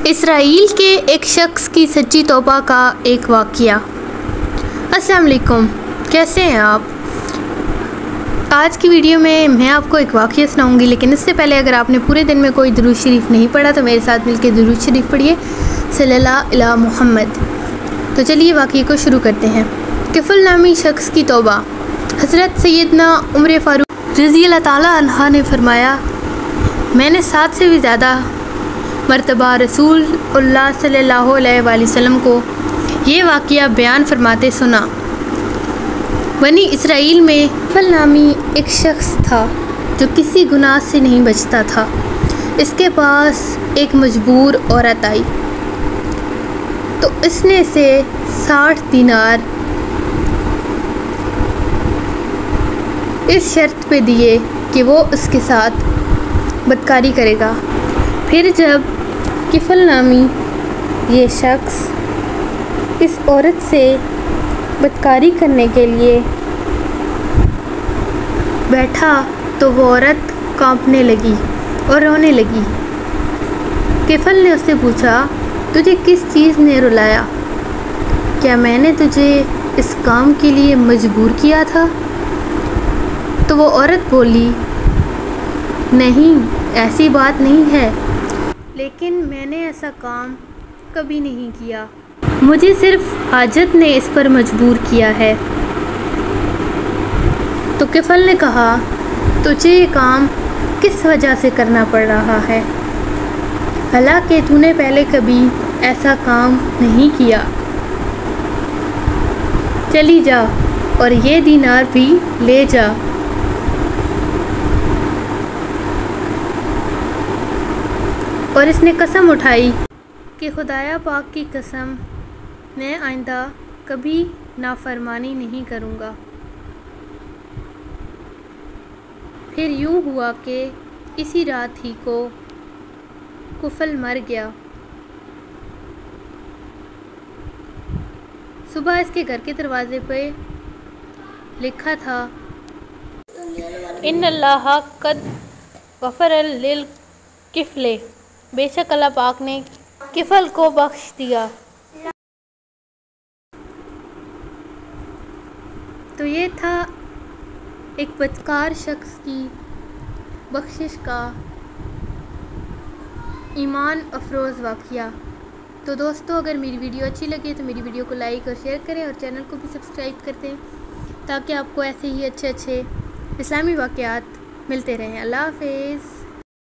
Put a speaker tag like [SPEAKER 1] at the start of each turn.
[SPEAKER 1] اسرائیل کے ایک شخص کی سچی توبہ کا ایک واقعہ۔ السلام علیکم، کیسے ہیں آپ؟ آج کی ویڈیو میں آپ کو ایک واقعہ سناؤں گی، لیکن اس سے پہلے اگر آپ نے پورے دن میں کوئی درود شریف نہیں پڑھا تو میرے ساتھ مل کے درود شریف پڑھیے، صلی اللہ علی محمد۔ تو چلیے واقعے کو شروع کرتے ہیں۔ کفل نامی شخص کی توبہ۔ حضرت سیدنا عمر فاروق رضی اللہ تعالیٰ عنہ نے فرمایا، میں نے 7 سے بھی زیادہ مرتبہ رسول اللہ صلی اللہ علیہ وآلہ وسلم کو یہ واقعہ بیان فرماتے سنا۔ بنی اسرائیل میں کفل نامی ایک شخص تھا جو کسی گناہ سے نہیں بچتا تھا۔ اس کے پاس ایک مجبور عورت آئی تو اس نے اسے 60 دینار اس شرط پہ دیے کہ وہ اس کے ساتھ بدکاری کرے گا۔ پھر جب کفل نامی یہ شخص اس عورت سے بدکاری کرنے کے لیے بیٹھا تو وہ عورت کانپنے لگی اور رونے لگی۔ کفل نے اس سے پوچھا، تجھے کس چیز نے رلایا؟ کیا میں نے تجھے اس کام کے لیے مجبور کیا تھا؟ تو وہ عورت بولی، نہیں، ایسی بات نہیں ہے، لیکن میں نے ایسا کام کبھی نہیں کیا، مجھے صرف حاجت نے اس پر مجبور کیا ہے۔ تو کفل نے کہا، تجھے یہ کام کس وجہ سے کرنا پڑ رہا ہے؟ حالانکہ تو نے پہلے کبھی ایسا کام نہیں کیا۔ چلی جا اور یہ دینار بھی لے جا۔ اور اس نے قسم اٹھائی کہ خدایا پاک کی قسم، میں آئندہ کبھی نافرمانی نہیں کروں گا۔ پھر یوں ہوا کہ اسی رات ہی کو کفل مر گیا۔ صبح اس کے گھر کے دروازے پہ لکھا تھا، ان اللہ قد غفر للکفل، بے شک اللہ پاک نے کفل کو بخش دیا۔ تو یہ تھا ایک بدکار شخص کی بخشش کا ایمان افروز واقعہ۔ تو دوستو، اگر میری ویڈیو اچھی لگے تو میری ویڈیو کو لائک اور شیئر کریں اور چینل کو بھی سبسکرائب کرتے ہیں تاکہ آپ کو ایسے ہی اچھے اسلامی واقعات ملتے رہیں۔ اللہ حافظ۔